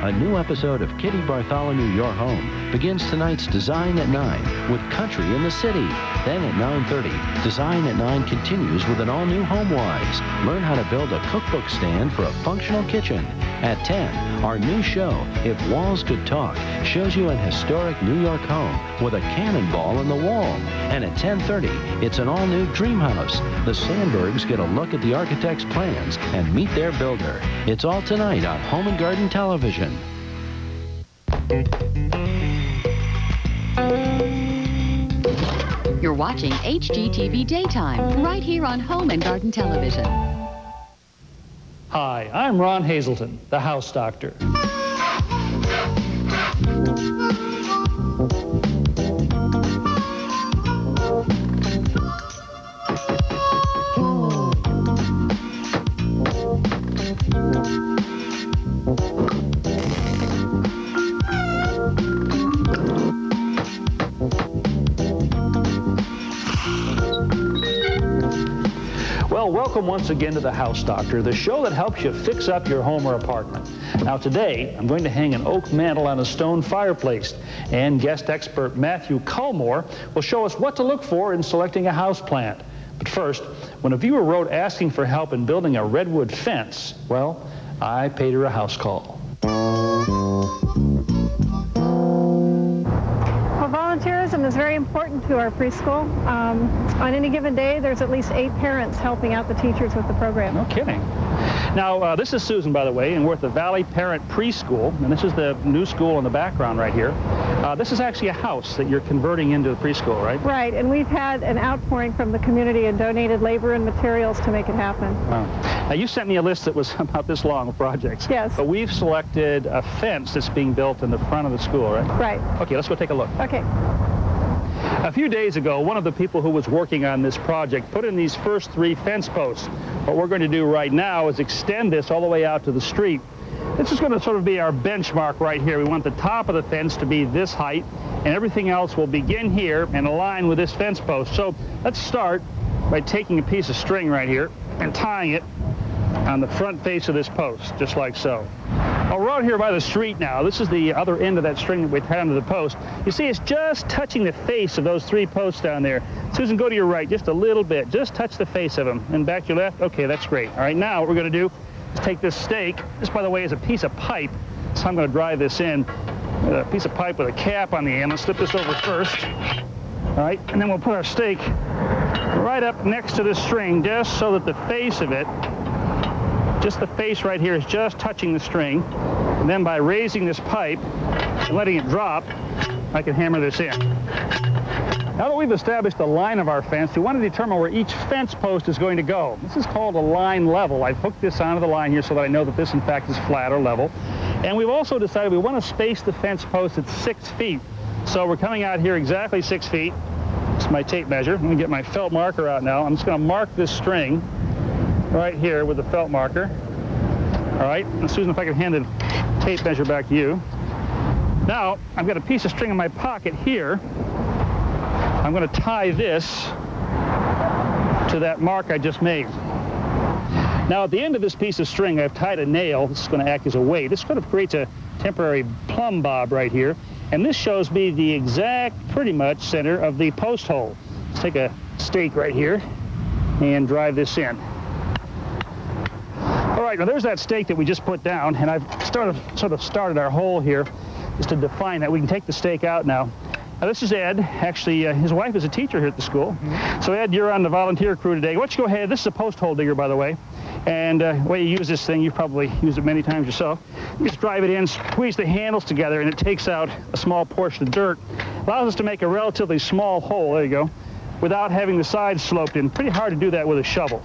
A new episode of Kitty Bartholomew Your Home begins tonight's Design at 9 with Country in the City. Then at 9:30, Design at 9 continues with an all-new HomeWise. Learn how to build a cookbook stand for a functional kitchen. At 10, our new show, If Walls Could Talk, shows you an historic New York home with a cannonball in the wall. And at 10:30, it's an all-new dream house. The Sandbergs get a look at the architect's plans and meet their builder. It's all tonight on Home and Garden Television. You're watching HGTV Daytime, right here on Home and Garden Television. Hi, I'm Ron Hazelton, the house doctor. Well, welcome once again to The House Doctor, the show that helps you fix up your home or apartment. Now today, I'm going to hang an oak mantle on a stone fireplace, and guest expert Matthew Culmore will show us what to look for in selecting a house plant. But first, when a viewer wrote asking for help in building a redwood fence, well, I paid her a house call. Volunteerism is very important to our preschool. On any given day, there's at least 8 parents helping out the teachers with the program. No kidding. Now, this is Susan, by the way, and we're at the Valley Parent Preschool, and this is the new school in the background right here. This is actually a house that you're converting into the preschool, right? Right, and we've had an outpouring from the community and donated labor and materials to make it happen. Wow. Now, you sent me a list that was about this long of projects. Yes. But we've selected a fence that's being built in the front of the school, right? Right. Okay, let's go take a look. Okay. A few days ago, one of the people who was working on this project put in these first 3 fence posts. What we're going to do right now is extend this all the way out to the street. This is going to sort of be our benchmark right here. We want the top of the fence to be this height, and everything else will begin here and align with this fence post. So let's start by taking a piece of string right here and tying it on the front face of this post, just like so. Well, we're out here by the street now. This is the other end of that string that we tied onto the post. You see, it's just touching the face of those 3 posts down there. Susan, go to your right just a little bit. Just touch the face of them. And back to your left. Okay, that's great. All right, now what we're going to do is take this stake. This, by the way, is a piece of pipe. So I'm going to drive this in. A piece of pipe with a cap on the end. Let's slip this over first. All right, and then we'll put our stake right up next to the string, just so that the face of it, just the face right here, is just touching the string. And then by raising this pipe and letting it drop, I can hammer this in. Now that we've established the line of our fence, we want to determine where each fence post is going to go. This is called a line level. I've hooked this onto the line here so that I know that this, in fact, is flat or level. And we've also decided we want to space the fence post at 6 feet. So we're coming out here exactly 6 feet. This is my tape measure. Let me get my felt marker out now. I'm just going to mark this string right here with the felt marker. All right, and Susan, if I can hand the tape measure back to you. Now, I've got a piece of string in my pocket here. I'm going to tie this to that mark I just made. Now, at the end of this piece of string, I've tied a nail. This is going to act as a weight. This sort of creates a temporary plumb bob right here. And this shows me the exact, pretty much, center of the post hole. Let's take a stake right here and drive this in. All right, now there's that stake that we just put down, and I've sort of started our hole here just to define that. We can take the stake out now. Now this is Ed. Actually, his wife is a teacher here at the school. So Ed, you're on the volunteer crew today. Why don't you go ahead? This is a post hole digger, by the way. And the way you use this thing, you've probably used it many times yourself. You just drive it in, squeeze the handles together, and it takes out a small portion of dirt. Allows us to make a relatively small hole, there you go, without having the sides sloped in. Pretty hard to do that with a shovel.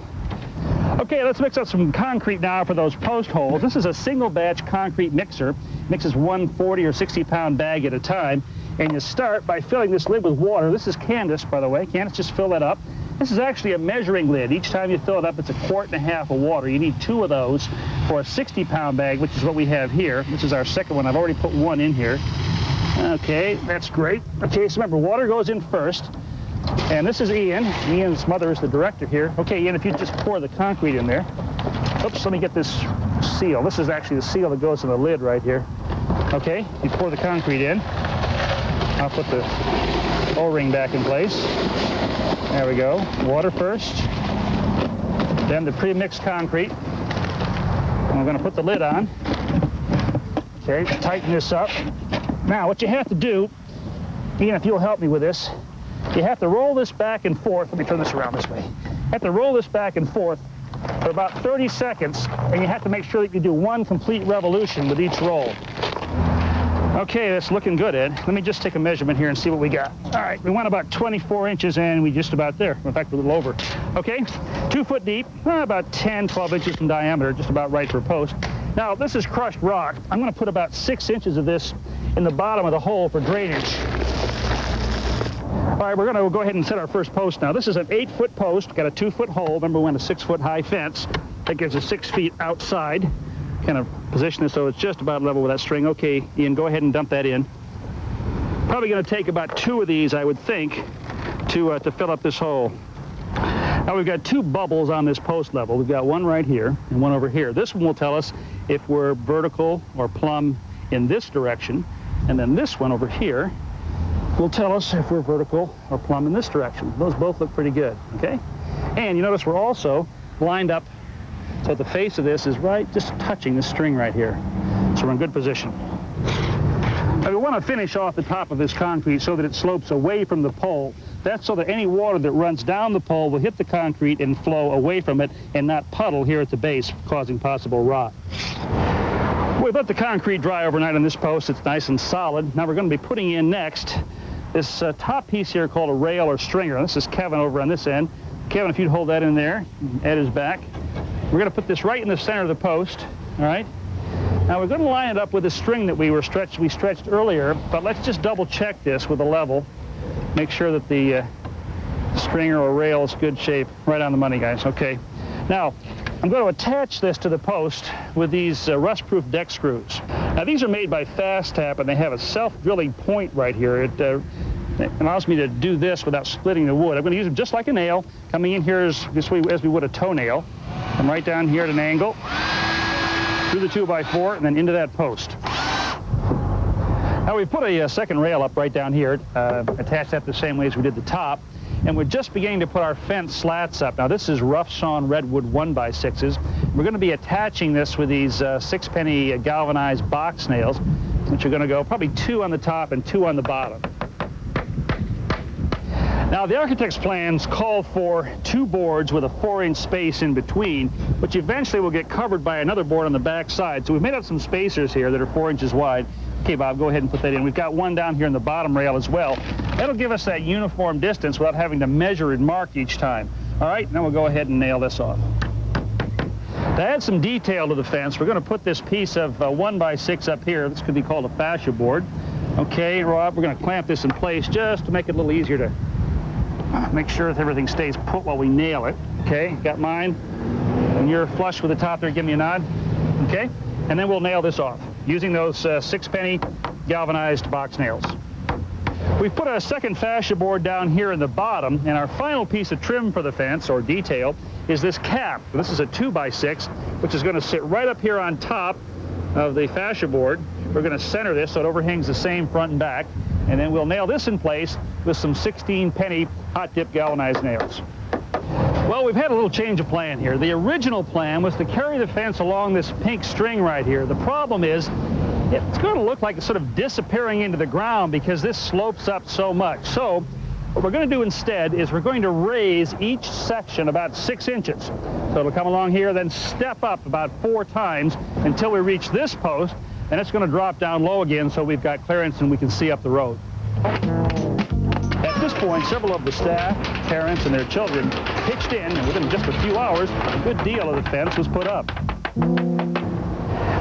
Okay, let's mix up some concrete now for those post holes. This is a single batch concrete mixer. Mixes 1 40 or 60-pound bag at a time. And you start by filling this lid with water. This is Candace, by the way. Candace, just fill that up. This is actually a measuring lid. Each time you fill it up, it's 1.5 quarts of water. You need 2 of those for a 60-pound bag, which is what we have here. This is our second one. I've already put 1 in here. Okay, that's great. Okay, so remember, water goes in first. And this is Ian. Ian's mother is the director here. Okay, Ian, if you just pour the concrete in there. Oops, let me get this seal. This is actually the seal that goes in the lid right here. Okay, you pour the concrete in. I'll put the O-ring back in place. There we go. Water first. Then the pre-mixed concrete. And we're going to put the lid on. Okay, tighten this up. Now, what you have to do, Ian, if you'll help me with this, you have to roll this back and forth. Let me turn this around this way. You have to roll this back and forth for about 30 seconds, and you have to make sure that you do one complete revolution with each roll. Okay, that's looking good, Ed. Let me just take a measurement here and see what we got. All right, we went about 24 inches, and we just about there. In fact, we're a little over. Okay, 2 foot deep, about 10, 12 inches in diameter, just about right for a post. Now, this is crushed rock. I'm going to put about 6 inches of this in the bottom of the hole for drainage. All right, we're going to go ahead and set our first post now. This is an 8-foot post, got a 2-foot hole. Remember, we went a 6-foot high fence. That gives us 6 feet outside. Kind of position it so it's just about level with that string. Okay, Ian, go ahead and dump that in. Probably going to take about 2 of these, I would think, to fill up this hole. Now, we've got 2 bubbles on this post level. We've got one right here and one over here. This one will tell us if we're vertical or plumb in this direction, and then this one over here will tell us if we're vertical or plumb in this direction. Those both look pretty good, okay? And you notice we're also lined up so the face of this is right, just touching the string right here. So we're in good position. Now, we want to finish off the top of this concrete so that it slopes away from the pole. That's so that any water that runs down the pole will hit the concrete and flow away from it and not puddle here at the base, causing possible rot. We've let the concrete dry overnight on this post. It's nice and solid. Now we're going to be putting in next this top piece here called a rail or stringer. This is Kevin over on this end. Kevin, if you'd hold that in there, Ed is back. We're going to put this right in the center of the post, all right? Now we're going to line it up with the string that we stretched earlier, but let's just double check this with a level. Make sure that the stringer or rail is good shape. Right on the money, guys. Okay. Now, I'm going to attach this to the post with these rust-proof deck screws. Now, these are made by Fast Tap, and they have a self-drilling point right here. It allows me to do this without splitting the wood. I'm going to use them just like a nail, coming in here as we would a toenail. And right down here at an angle, through the 2x4, and then into that post. Now, we put a second rail up right down here, attached that the same way as we did the top, and we're just beginning to put our fence slats up. Now, this is rough-sawn redwood 1x6s. We're going to be attaching this with these 6-penny galvanized box nails, which are going to go probably 2 on the top and 2 on the bottom. Now, the architect's plans call for 2 boards with a 4-inch space in between, which eventually will get covered by another board on the back side. So we've made up some spacers here that are 4 inches wide. Okay, Bob, go ahead and put that in. We've got one down here in the bottom rail as well. That'll give us that uniform distance without having to measure and mark each time. All right, now we'll go ahead and nail this off. To add some detail to the fence, we're going to put this piece of 1x6 up here. This could be called a fascia board. Okay, Rob, we're going to clamp this in place just to make it a little easier to make sure that everything stays put while we nail it. Okay, got mine. When you're flush with the top there, give me a nod. Okay, and then we'll nail this off using those 6-penny galvanized box nails. We've put a second fascia board down here in the bottom, and our final piece of trim for the fence, or detail, is this cap. This is a 2x6, which is going to sit right up here on top of the fascia board. We're going to center this so it overhangs the same front and back, and then we'll nail this in place with some 16-penny hot-dip galvanized nails. Well, we've had a little change of plan here. The original plan was to carry the fence along this pink string right here. The problem is it's going to look like it's sort of disappearing into the ground because this slopes up so much. So what we're going to do instead is we're going to raise each section about 6 inches. So it'll come along here, then step up about 4 times until we reach this post, and it's going to drop down low again so we've got clearance and we can see up the road. At this point, several of the staff, parents, and their children pitched in, and within just a few hours, a good deal of the fence was put up.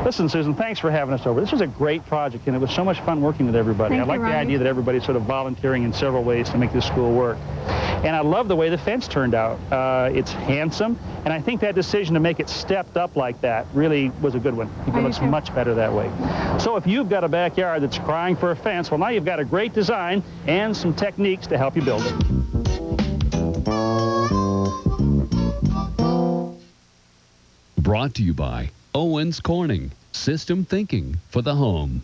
Listen, Susan, thanks for having us over. This was a great project, and it was so much fun working with everybody. I like the idea that everybody's sort of volunteering in several ways to make this school work. And I love the way the fence turned out. It's handsome, and I think that decision to make it stepped up like that really was a good one. I think it looks much better that way. So if you've got a backyard that's crying for a fence, well, now you've got a great design and some techniques to help you build it. Brought to you by Owens Corning, system thinking for the home.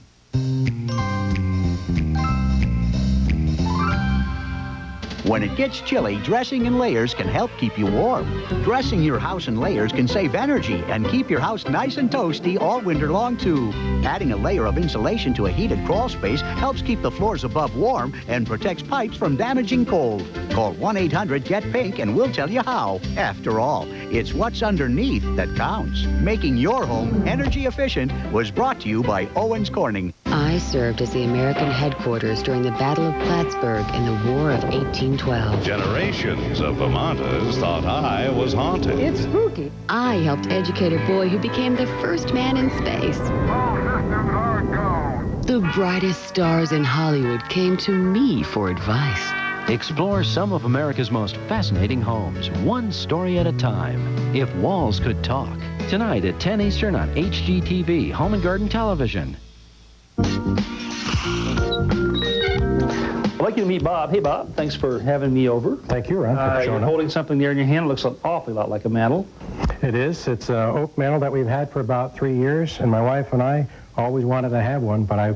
When it gets chilly, dressing in layers can help keep you warm. Dressing your house in layers can save energy and keep your house nice and toasty all winter long, too. Adding a layer of insulation to a heated crawl space helps keep the floors above warm and protects pipes from damaging cold. Call 1-800-GET-PINK and we'll tell you how. After all, it's what's underneath that counts. Making your home energy efficient was brought to you by Owens Corning. I served as the American headquarters during the Battle of Plattsburgh in the War of 1812. Generations of Vermonters thought I was haunted. It's spooky. I helped educate a boy who became the first man in space. The brightest stars in Hollywood came to me for advice. Explore some of America's most fascinating homes, one story at a time. If Walls Could Talk. Tonight at 10 Eastern on HGTV, Home and Garden Television. I'd like you to meet Bob. Hey, Bob, thanks for having me over. Thank you, Ron, for showing You're up. holding something there in your hand. It looks an awfully lot like a mantle. It is. It's an oak mantle that we've had for about 3 years, and my wife and I always wanted to have one, but I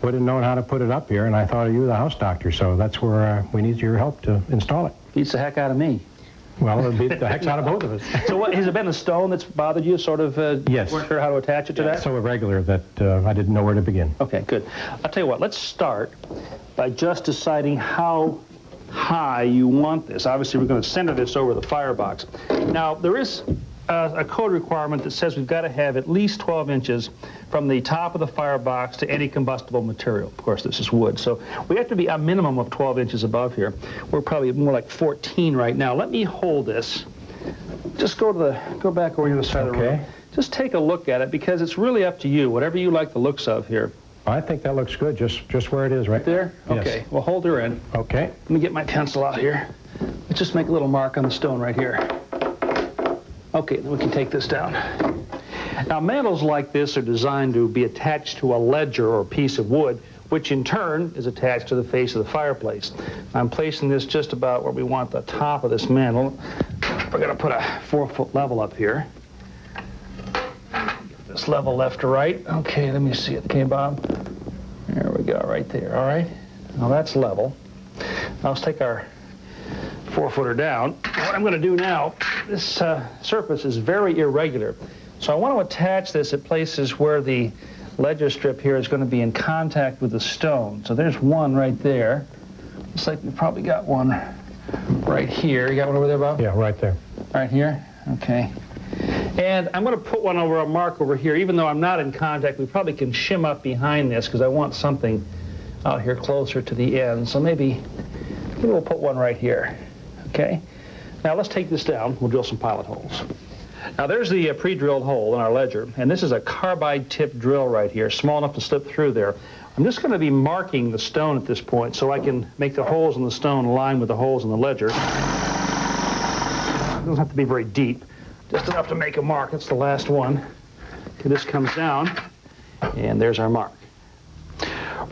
wouldn't known how to put it up here, and I thought of you, the house doctor, so that's where we need your help to install it. Beats the heck out of me. Well, it'll beat the heck out of both of us. So what, has it been a stone that's bothered you, sort of? Yes. Weren't sure how to attach it to that? So irregular that I didn't know where to begin. Okay, good. I'll tell you what, let's start by just deciding how high you want this. Obviously, we're going to center this over the firebox. Now, there is a code requirement that says we've got to have at least 12 inches from the top of the firebox to any combustible material. Of course, this is wood, so we have to be a minimum of 12 inches above here. We're probably more like 14 right now. Let me hold this. Just go back over to the side of the room. Just take a look at it, because it's really up to you, whatever you like the looks of here. I think that looks good, just where it is, right There? Yes. Okay, well, hold her in. Okay. Let me get my pencil out here. Let's just make a little mark on the stone right here. Okay, then we can take this down. Now, mantles like this are designed to be attached to a ledger or piece of wood, which in turn is attached to the face of the fireplace. I'm placing this just about where we want the top of this mantle. We're going to put a 4-foot level up here. This level left to right. Okay, let me see it. Okay, Bob? There we go, right there, all right? Now that's level. Now let's take our 4-footer down. What I'm going to do now, this surface is very irregular. So I want to attach this at places where the ledger strip here is going to be in contact with the stone. So there's one right there. Looks like we've probably got one right here. You got one over there, Bob? Yeah, right there. Right here? Okay. And I'm going to put one over a mark over here. Even though I'm not in contact, we probably can shim up behind this because I want something out here closer to the end. So maybe we'll put one right here. Okay? Now let's take this down. We'll drill some pilot holes. Now there's the pre-drilled hole in our ledger, and this is a carbide tip drill right here, small enough to slip through there. I'm just going to be marking the stone at this point so I can make the holes in the stone align with the holes in the ledger. It doesn't have to be very deep, just enough to make a mark. That's the last one. Okay, this comes down, and there's our mark.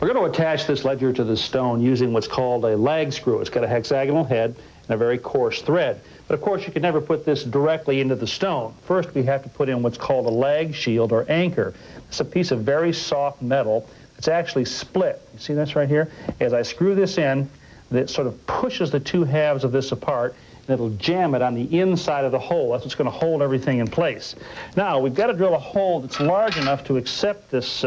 We're going to attach this ledger to the stone using what's called a lag screw. It's got a hexagonal head and a very coarse thread. But of course, you can never put this directly into the stone. First, we have to put in what's called a lag shield or anchor. It's a piece of very soft metal that's actually split. You see this right here? As I screw this in, it sort of pushes the two halves of this apart, and it'll jam it on the inside of the hole. That's what's going to hold everything in place. Now, we've got to drill a hole that's large enough to accept this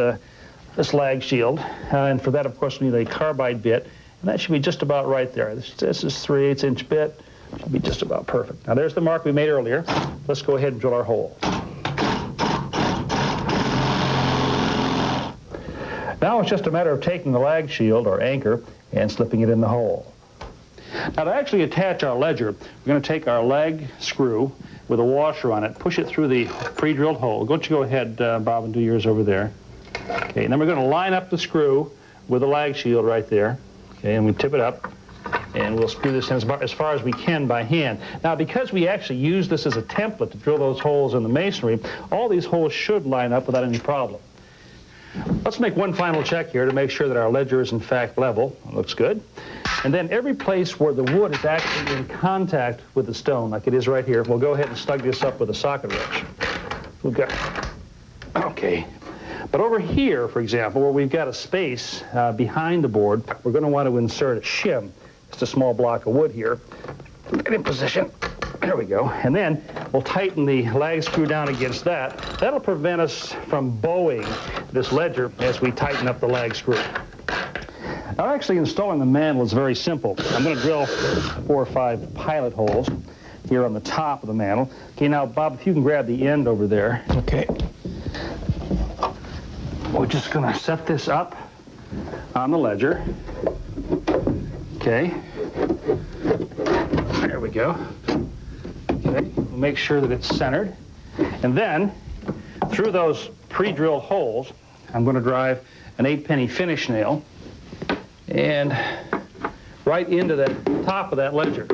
lag shield, and for that, of course, we need a carbide bit, and that should be just about right there. This is 3/8 inch bit. Should be just about perfect. Now, there's the mark we made earlier. Let's go ahead and drill our hole. Now it's just a matter of taking the lag shield or anchor and slipping it in the hole. Now, to actually attach our ledger, we're going to take our lag screw with a washer on it, push it through the pre-drilled hole. Why don't you go ahead, Bob, and do yours over there. Okay, and then we're going to line up the screw with the lag shield right there. Okay, and we tip it up, and we'll screw this in as far as we can by hand. Now, because we actually use this as a template to drill those holes in the masonry, all these holes should line up without any problem. Let's make one final check here to make sure that our ledger is in fact level. It looks good. And then every place where the wood is actually in contact with the stone, like it is right here, we'll go ahead and snug this up with a socket wrench. We've got, okay. But over here, for example, where we've got a space behind the board, we're going to want to insert a shim. Just a small block of wood here. Get in position. There we go. And then we'll tighten the lag screw down against that. That'll prevent us from bowing this ledger as we tighten up the lag screw. Now, actually installing the mantle is very simple. I'm going to drill 4 or 5 pilot holes here on the top of the mantle. Okay, now, Bob, if you can grab the end over there. Okay. We're just going to set this up on the ledger. Okay. There we go. Okay. We'll make sure that it's centered. And then, through those pre-drilled holes, I'm going to drive an 8-penny finish nail and right into the top of that ledger.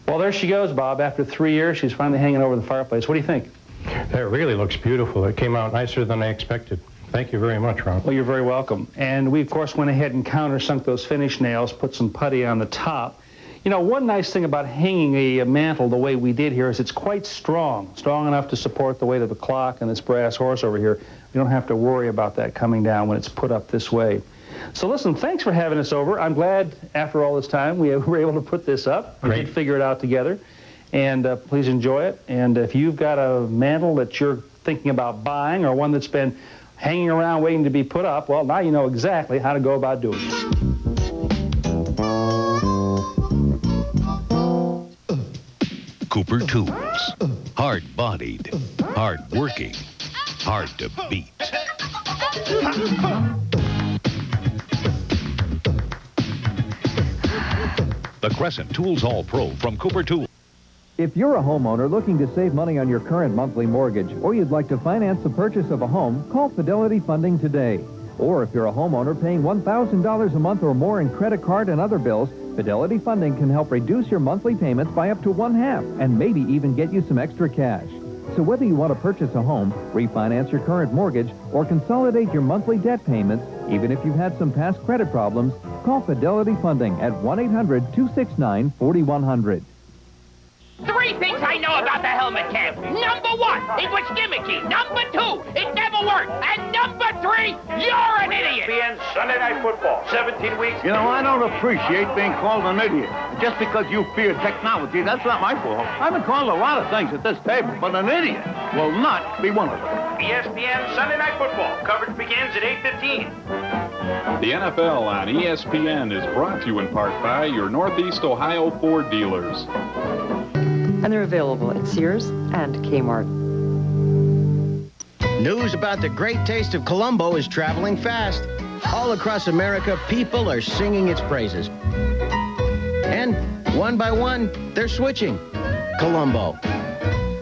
Well, there she goes, Bob. After 3 years, she's finally hanging over the fireplace. What do you think? That really looks beautiful. It came out nicer than I expected. Thank you very much, Ron. Well, you're very welcome. And we, of course, went ahead and countersunk those finish nails, put some putty on the top. You know, one nice thing about hanging a mantle the way we did here is it's quite strong enough to support the weight of the clock and this brass horse over here. You don't have to worry about that coming down when it's put up this way. So listen, thanks for having us over. I'm glad after all this time we were able to put this up. We did figure it out together. And please enjoy it. And if you've got a mantle that you're thinking about buying or one that's been hanging around waiting to be put up, well, now you know exactly how to go about doing it. Cooper Tools. Hard-bodied, hard-working, hard to beat. The Crescent Tools All-Pro from Cooper Tools. If you're a homeowner looking to save money on your current monthly mortgage, or you'd like to finance the purchase of a home, call Fidelity Funding today. Or if you're a homeowner paying $1,000 a month or more in credit card and other bills, Fidelity Funding can help reduce your monthly payments by up to 1/2 and maybe even get you some extra cash. So whether you want to purchase a home, refinance your current mortgage, or consolidate your monthly debt payments, even if you've had some past credit problems, call Fidelity Funding at 1-800-269-4100. 3 things I know about the helmet camp. Number 1, it was gimmicky. Number 2, it never worked. And number 3, you're an idiot. ESPN Sunday Night Football, 17 weeks. You know, I don't appreciate being called an idiot. Just because you fear technology, that's not my fault. I've been called a lot of things at this table, but an idiot will not be one of them. ESPN Sunday Night Football. Coverage begins at 8:15. The NFL on ESPN is brought to you in part by your Northeast Ohio Ford dealers. And they're available at Sears and Kmart. News about the great taste of Colombo is traveling fast. All across America, people are singing its praises. And one by one, they're switching. Colombo.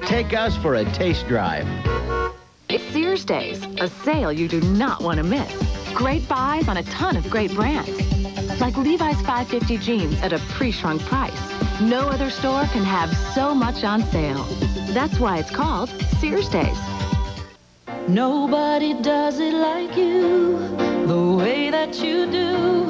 Take us for a taste drive. It's Sears Days, a sale you do not want to miss. Great buys on a ton of great brands. Like Levi's 550 jeans at a pre-shrunk price. No other store can have so much on sale. That's why it's called Sears Days. Nobody does it like you, the way that you do.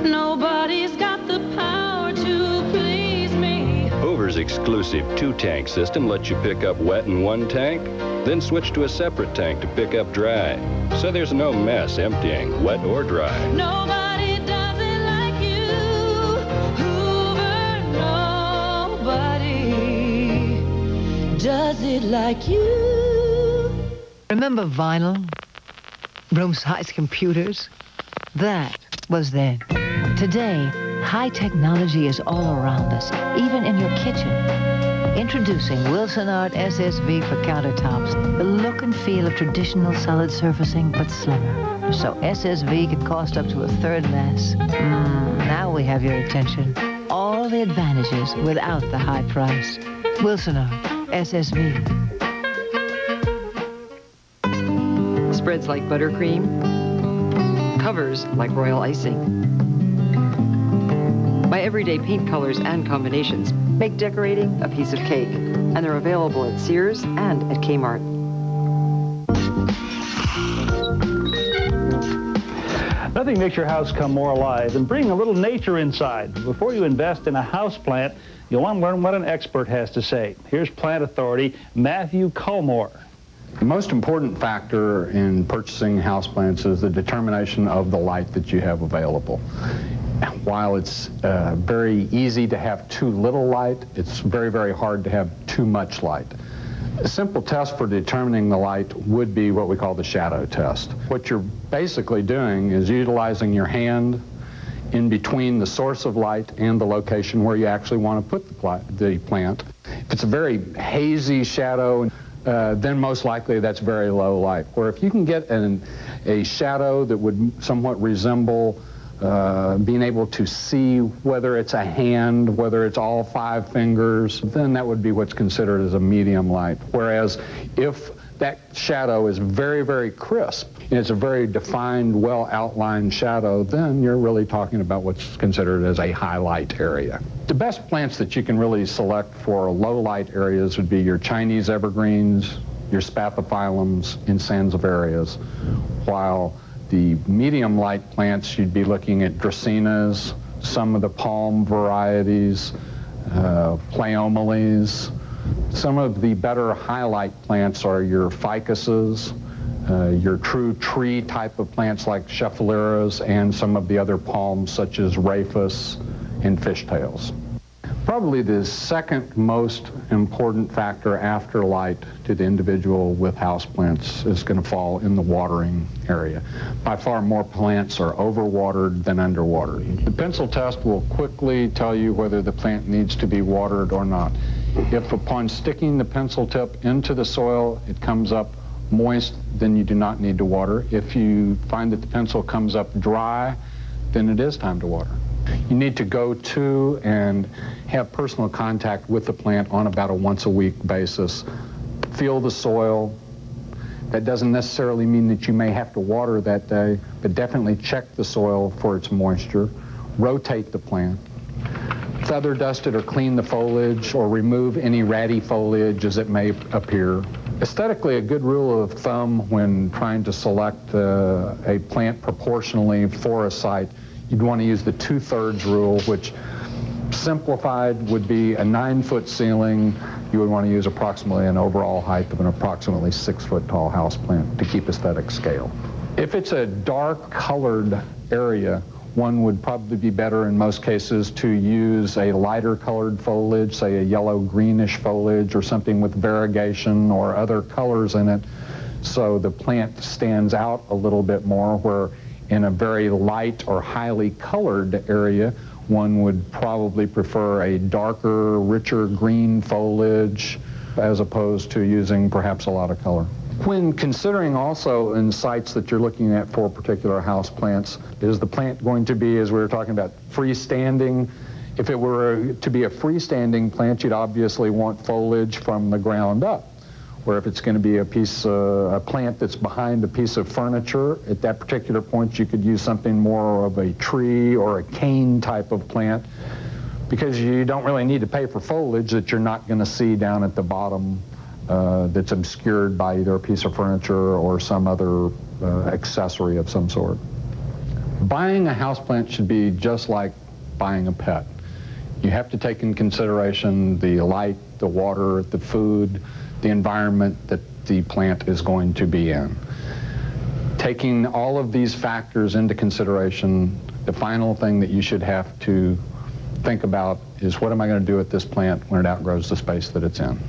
Nobody's got the power to please me. Hoover's exclusive 2-tank system lets you pick up wet in one tank, then switch to a separate tank to pick up dry. So there's no mess emptying, wet or dry. Nobody does it like you, Hoover. Nobody does it like you. Remember vinyl? Room-sized computers? That was then. Today, high technology is all around us, even in your kitchen. Introducing Wilson Art SSV for countertops. The look and feel of traditional solid surfacing, but slimmer. So SSV can cost up to 1/3 less. Now we have your attention. All the advantages without the high price. Wilson Art SSV. Spreads like buttercream, covers like royal icing. My everyday paint colors and combinations make decorating a piece of cake, and they're available at Sears and at Kmart. Nothing makes your house come more alive than bringing a little nature inside. Before you invest in a house plant, you'll want to learn what an expert has to say. Here's plant authority Matthew Culmore. The most important factor in purchasing houseplants is the determination of the light that you have available. While it's very easy to have too little light, it's very, very hard to have too much light. A simple test for determining the light would be what we call the shadow test. What you're basically doing is utilizing your hand in between the source of light and the location where you actually want to put the plant. If it's a very hazy shadow, then most likely that's very low light. Or if you can get a shadow that would somewhat resemble being able to see whether it's a hand, whether it's all 5 fingers, then that would be what's considered as a medium light. Whereas if that shadow is very, very crisp, and it's a very defined, well-outlined shadow, then you're really talking about what's considered as a high-light area. The best plants that you can really select for low-light areas would be your Chinese evergreens, your spathiphyllums, and sansevieras, while the medium light plants, you'd be looking at dracaenas, some of the palm varieties, pleomales. Some of the better highlight plants are your ficuses, your true tree type of plants like scheffeleras, and some of the other palms such as rhapis and fishtails. Probably the second most important factor after light to the individual with houseplants is going to fall in the watering area. By far more plants are overwatered than underwatered. The pencil test will quickly tell you whether the plant needs to be watered or not. If upon sticking the pencil tip into the soil it comes up moist, then you do not need to water. If you find that the pencil comes up dry, then it is time to water. You need to go to and have personal contact with the plant on about a once-a-week basis. Feel the soil. That doesn't necessarily mean that you may have to water that day, but definitely check the soil for its moisture. Rotate the plant. Feather dust it or clean the foliage or remove any ratty foliage as it may appear. Aesthetically, a good rule of thumb when trying to select a plant proportionally for a site, you'd want to use the 2/3 rule, which simplified would be a 9-foot ceiling. You would want to use approximately an overall height of an approximately 6-foot tall houseplant to keep aesthetic scale. If it's a dark colored area, one would probably be better in most cases to use a lighter colored foliage, say a yellow greenish foliage or something with variegation or other colors in it, so the plant stands out a little bit more, where in a very light or highly colored area, one would probably prefer a darker, richer green foliage as opposed to using perhaps a lot of color. When considering also in sites that you're looking at for particular house plants, is the plant going to be, as we were talking about, freestanding? If it were to be a freestanding plant, you'd obviously want foliage from the ground up. Where if it's going to be a plant that's behind a piece of furniture, at that particular point you could use something more of a tree or a cane type of plant, because you don't really need to pay for foliage that you're not going to see down at the bottom that's obscured by either a piece of furniture or some other accessory of some sort. Buying a houseplant should be just like buying a pet. You have to take in consideration the light, the water, the food, the environment that the plant is going to be in. Taking all of these factors into consideration, the final thing that you should have to think about is, what am I going to do with this plant when it outgrows the space that it's in?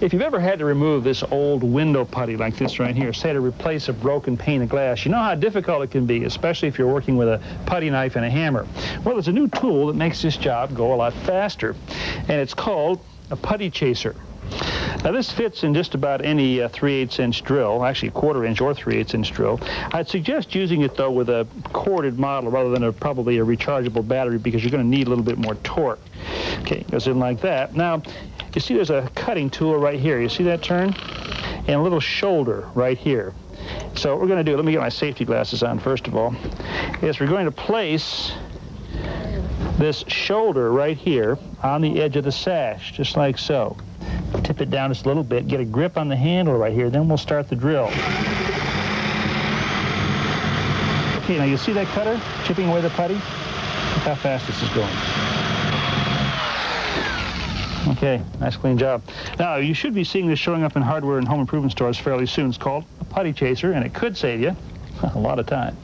If you've ever had to remove this old window putty like this right here, say to replace a broken pane of glass, you know how difficult it can be, especially if you're working with a putty knife and a hammer. Well, there's a new tool that makes this job go a lot faster, and it's called a putty chaser. Now, this fits in just about any 3/8 inch drill, actually a 1/4 inch or 3/8 inch drill. I'd suggest using it, though, with a corded model rather than probably a rechargeable battery, because you're going to need a little bit more torque. Okay, it goes in like that. Now, you see there's a cutting tool right here. You see that turn? And a little shoulder right here. So what we're going to do, let me get my safety glasses on first of all, is we're going to place this shoulder right here on the edge of the sash, just like so. Tip it down just a little bit, get a grip on the handle right here, then we'll start the drill. Okay, now you see that cutter chipping away the putty? Look how fast this is going. Okay, nice clean job. Now, you should be seeing this showing up in hardware and home improvement stores fairly soon. It's called a putty chaser, and it could save you a lot of time.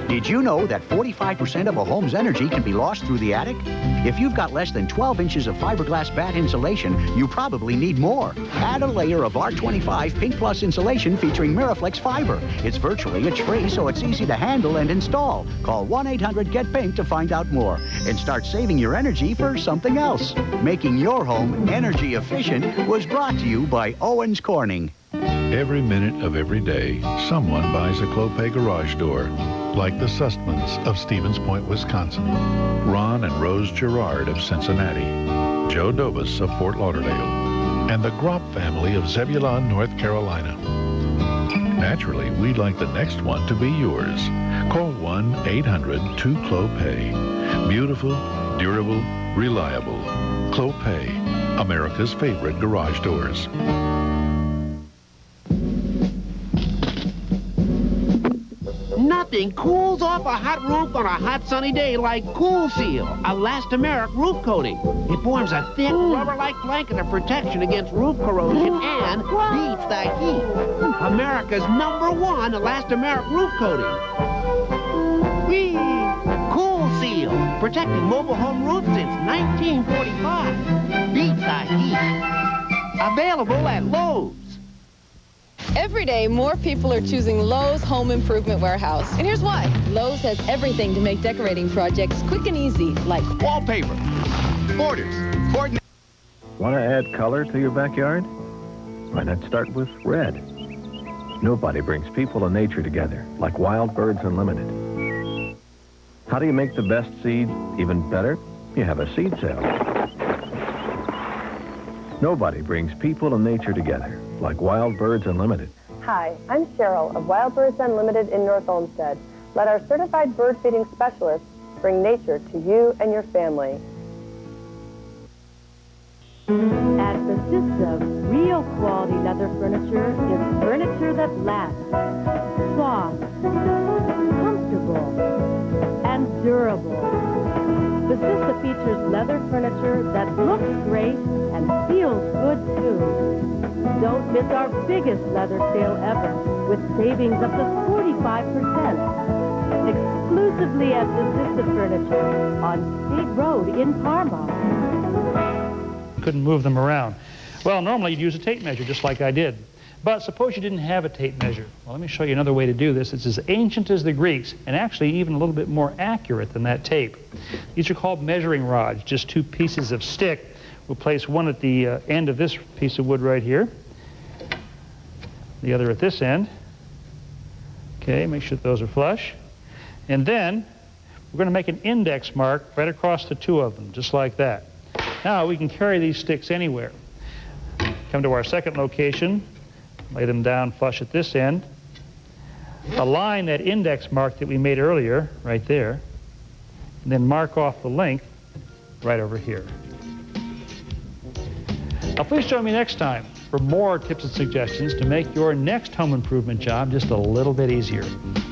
Did you know that 45% of a home's energy can be lost through the attic? If you've got less than 12 inches of fiberglass batt insulation, you probably need more. Add a layer of R25 Pink Plus insulation featuring Miraflex fiber. It's virtually free, so it's easy to handle and install. Call 1-800-GET-PINK to find out more and start saving your energy for something else. Making your home energy efficient was brought to you by Owens Corning. Every minute of every day, someone buys a Clopay garage door, like the Sustmans of Stevens Point, Wisconsin, Ron and Rose Gerard of Cincinnati, Joe Dobus of Fort Lauderdale, and the Gropp family of Zebulon, North Carolina. Naturally, we'd like the next one to be yours. Call 1-800-2-CLOPAY. Beautiful, durable, reliable. Clopay, America's favorite garage doors. Nothing cools off a hot roof on a hot sunny day like Cool Seal, elastomeric roof coating. It forms a thick rubber-like blanket of protection against roof corrosion and beats the heat. America's #1 elastomeric roof coating. Whee! Cool Seal, protecting mobile home roofs since 1945. Beats the heat. Available at Lowe's. Every day, more people are choosing Lowe's Home Improvement Warehouse. And here's why. Lowe's has everything to make decorating projects quick and easy, like wallpaper, borders, coordinates. Want to add color to your backyard? Why not start with red? Nobody brings people and nature together like Wild Birds Unlimited. How do you make the best seed even better? You have a seed sale. Nobody brings people and nature together like Wild Birds Unlimited. Hi, I'm Cheryl of Wild Birds Unlimited in North Olmsted. Let our certified bird feeding specialists bring nature to you and your family. At Bethesda, real quality leather furniture is furniture that lasts, soft, comfortable, and durable. Bethesda features leather furniture that looks great and feels good too. Don't miss our biggest leather sale ever with savings up to 45%. Exclusively at Bethesda Furniture on State Road in Parma. Couldn't move them around. Well, normally you'd use a tape measure just like I did. But suppose you didn't have a tape measure. Well, let me show you another way to do this. It's as ancient as the Greeks and actually even a little bit more accurate than that tape. These are called measuring rods, just two pieces of stick. We'll place one at the end of this piece of wood right here, the other at this end. Okay, make sure that those are flush. And then we're going to make an index mark right across the two of them, just like that. Now we can carry these sticks anywhere. Come to our second location, lay them down flush at this end. Align that index mark that we made earlier, right there, and then mark off the length right over here. Now please join me next time for more tips and suggestions to make your next home improvement job just a little bit easier.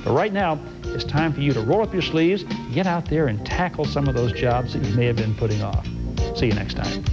But right now, it's time for you to roll up your sleeves, get out there and tackle some of those jobs that you may have been putting off. See you next time.